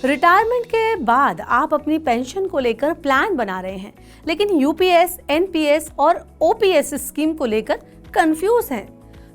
Retirement के बाद आप अपनी पेंशन को लेकर प्लान बना रहे हैं, लेकिन यूपीएस, एनपीएस और ओपीएस स्कीम को लेकर कंफ्यूज हैं।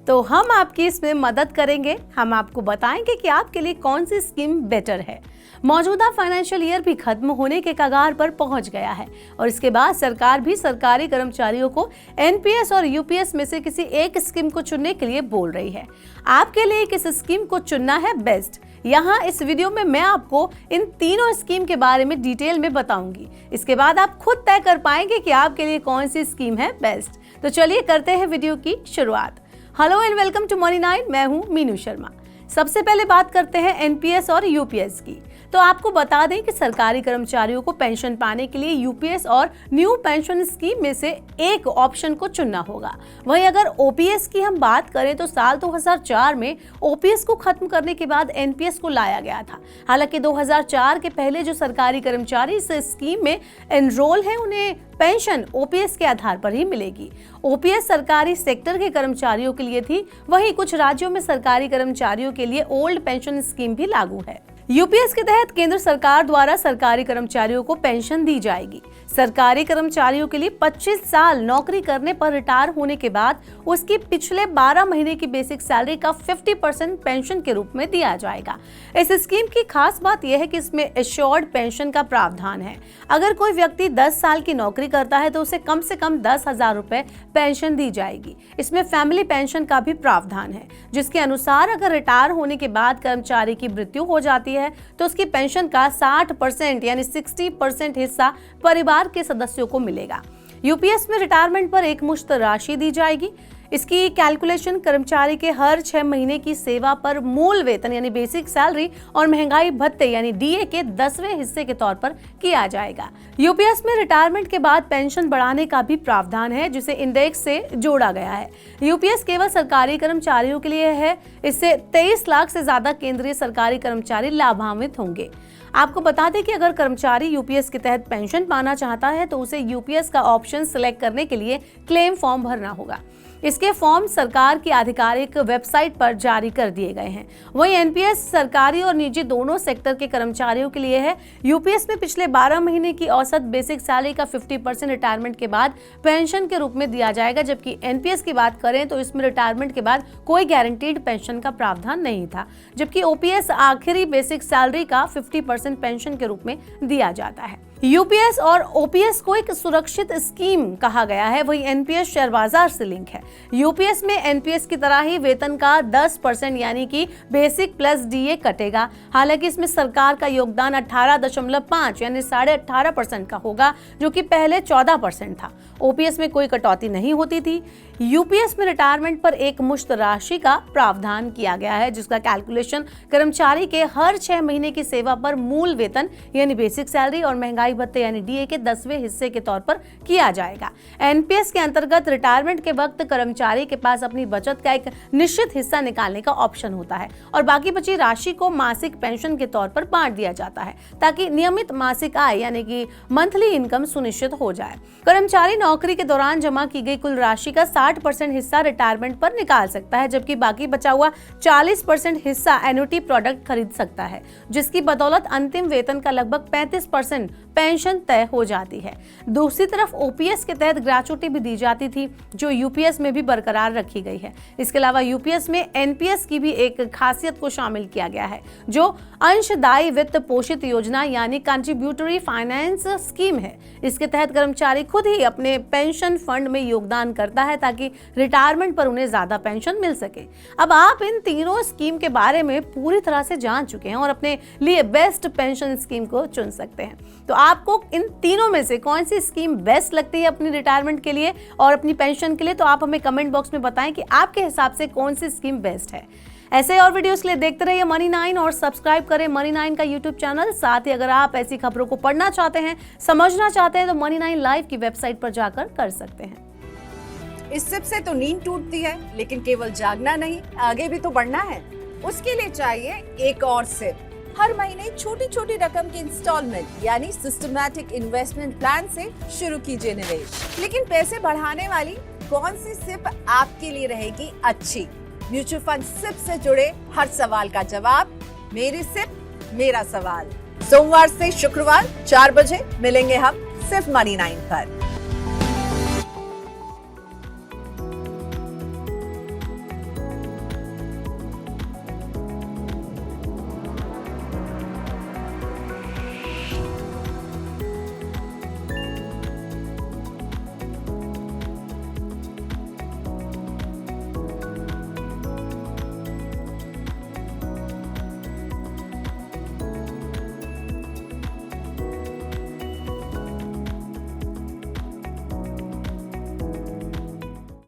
तो हम आपकी इसमें मदद करेंगे। हम आपको बताएंगे कि आपके लिए कौन सी स्कीम बेटर है। मौजूदा फाइनेंशियल ईयर भी खत्म होने के कगार पर पहुंच गया है और इसके बाद सरकार भी सरकारी कर्मचारियों को एनपीएस और यूपीएस में से किसी एक स्कीम को चुनने के लिए बोल रही है। आपके लिए किस स्कीम को चुनना है बेस्ट, यहाँ इस वीडियो में मैं आपको इन तीनों स्कीम के बारे में डिटेल में बताऊंगी। इसके बाद आप खुद तय कर पाएंगे कि आपके लिए कौन सी स्कीम है बेस्ट। तो चलिए करते हैं वीडियो की शुरुआत। Hello and welcome to money 9। मैं हूं मीनू शर्मा। सबसे पहले बात करते हैं एनपीएस और यूपीएस की। तो आपको बता दें कि सरकारी कर्मचारियों को पेंशन पाने के लिए यूपीएस और न्यू पेंशन स्कीम में से एक ऑप्शन को चुनना होगा। वहीं अगर ओपीएस की हम बात करें तो साल 2004 में ओपीएस को खत्म करने के बाद एनपीएस को लाया गया था। हालांकि 2004 के पहले जो सरकारी कर्मचारी इस स्कीम में एनरोल है उन्हें पेंशन ओपीएस के आधार पर ही मिलेगी। ओपीएस सरकारी सेक्टर के कर्मचारियों के लिए थी, वहीं कुछ राज्यों में सरकारी कर्मचारियों के लिए ओल्ड पेंशन स्कीम भी लागू है। यूपीएस के तहत केंद्र सरकार द्वारा सरकारी कर्मचारियों को पेंशन दी जाएगी। सरकारी कर्मचारियों के लिए 25 साल नौकरी करने पर रिटायर होने के बाद उसकी पिछले 12 महीने की बेसिक सैलरी का 50% पेंशन के रूप में दिया जाएगा। इस स्कीम की खास बात यह है कि इसमें एश्योर्ड पेंशन का प्रावधान है। अगर कोई व्यक्ति 10 साल की नौकरी करता है तो उसे कम से कम 10,000 रुपए पेंशन दी जाएगी। इसमें फैमिली पेंशन का भी प्रावधान है, जिसके अनुसार अगर रिटायर होने के बाद कर्मचारी की मृत्यु हो जाती है तो उसकी पेंशन का 60% यानी 60% हिस्सा परिवार के सदस्यों को मिलेगा। यूपीएस में रिटायरमेंट पर एक मुश्त राशि दी जाएगी। इसकी कैलकुलेशन कर्मचारी के हर 6 महीने की सेवा पर मूल वेतन यानी बेसिक सैलरी और महंगाई भत्ते यानी डीए के 10वें हिस्से के तौर पर किया जाएगा। यूपीएस में रिटायरमेंट के बाद पेंशन बढ़ाने का भी प्रावधान है, जिसे इंडेक्स से जोड़ा गया है। यूपीएस केवल सरकारी कर्मचारियों के लिए है। इससे 23 लाख से ज्यादा केंद्रीय सरकारी कर्मचारी लाभान्वित होंगे। आपको बता दें कि अगर कर्मचारी यूपीएस के तहत पेंशन पाना चाहता है तो उसे यूपीएस का ऑप्शन सिलेक्ट करने के लिए क्लेम फॉर्म भरना होगा। इसके फॉर्म सरकार की आधिकारिक वेबसाइट पर जारी कर दिए गए हैं। वहीं एनपीएस सरकारी और निजी दोनों सेक्टर के कर्मचारियों के लिए है। यूपीएस में पिछले 12 महीने की औसत बेसिक सैलरी का 50% रिटायरमेंट के बाद पेंशन के रूप में दिया जाएगा, जबकि एनपीएस की बात करें तो इसमें रिटायरमेंट के बाद कोई गारंटीड पेंशन का प्रावधान नहीं था, जबकि ओपीएस आखिरी बेसिक सैलरी का 50% पेंशन के रूप में दिया जाता है। यूपीएस और ओपीएस को एक सुरक्षित स्कीम कहा गया है, वही एनपीएस शेयर बाजार से लिंक है। यूपीएस में एनपीएस की तरह ही वेतन का 10% यानी कि बेसिक प्लस डीए कटेगा। हालांकि इसमें सरकार का योगदान 18.5 यानी 18.5% का होगा, जो कि पहले 14% था। ओपीएस में कोई कटौती नहीं होती थी। यूपीएस में रिटायरमेंट पर एक मुश्त राशि का प्रावधान किया गया है, जिसका कैलकुलेशन कर्मचारी के हर 6 महीने की सेवा पर मूल वेतन यानी बेसिक सैलरी और महंगाई भत्ते यानी डीए के 10वें हिस्से के तौर पर किया जाएगा। एनपीएस के अंतर्गत रिटायरमेंट के वक्त कर्मचारी के पास अपनी बचत का एक निश्चित हिस्सा निकालने का ऑप्शन होता है और बाकी बची राशि को मासिक पेंशन के तौर पर बांट दिया जाता है, ताकि नियमित मासिक आय यानी कि मंथली इनकम सुनिश्चित हो जाए। कर्मचारी नौकरी के दौरान जमा की गई कुल राशि का 60% हिस्सा रिटायरमेंट पर निकाल सकता है, जबकि बाकी बचा हुआ 40% हिस्सा एन्युटी प्रोडक्ट खरीद सकता है, जिसकी बदौलत अंतिम वेतन का लगभग 35% पेंशन तय हो जाती है। दूसरी तरफ ओपीएस के तहत ग्रेच्युटी भी दी जाती थी, जो यूपीएस में भी बरकरार रखी गई है। इसके अलावा यूपीएस में एनपीएस की भी एक खासियत को शामिल किया गया है, जो अंशदायी वित्त पोषित योजना यानी कंट्रीब्यूटरी फाइनेंस स्कीम है। इसके तहत कर्मचारी खुद ही अपने पेंशन फंड में योगदान करता है ताकि रिटायरमेंट पर उन्हें ज्यादा पेंशन मिल सके। अब आप इन तीनों स्कीम के बारे में पूरी तरह से जान चुके हैं और अपने लिए बेस्ट पेंशन स्कीम को चुन सकते हैं। तो आपको इन तीनों में से कौन सी स्कीम बेस्ट लगती है अपनी रिटायरमेंट के लिए और अपनी पेंशन के लिए, तो आप हमें कमेंट बॉक्स में बताएं कि आपके हिसाब से कौन सी स्कीम बेस्ट है। ऐसे और वीडियोस के लिए देखते रहिए मनी 9 और सब्सक्राइब करें मनी 9 का यूट्यूब चैनल। साथ ही अगर आप ऐसी खबरों को पढ़ना चाहते हैं, समझना चाहते हैं, तो मनी 9 लाइव की वेबसाइट पर जाकर कर सकते हैं। इस सिप से तो नींद टूटती है, लेकिन केवल जागना नहीं, आगे भी तो बढ़ना है। उसके लिए चाहिए एक और सिप। हर महीने छोटी छोटी रकम की इंस्टॉलमेंट यानी सिस्टमैटिक इन्वेस्टमेंट प्लान से शुरू कीजिए निवेश। लेकिन पैसे बढ़ाने वाली कौन सी सिप आपके लिए रहेगी अच्छी? म्यूचुअल फंड सिप से जुड़े हर सवाल का जवाब, मेरी सिप मेरा सवाल। सोमवार से शुक्रवार 4 बजे मिलेंगे हम सिर्फ मनी 9 पर।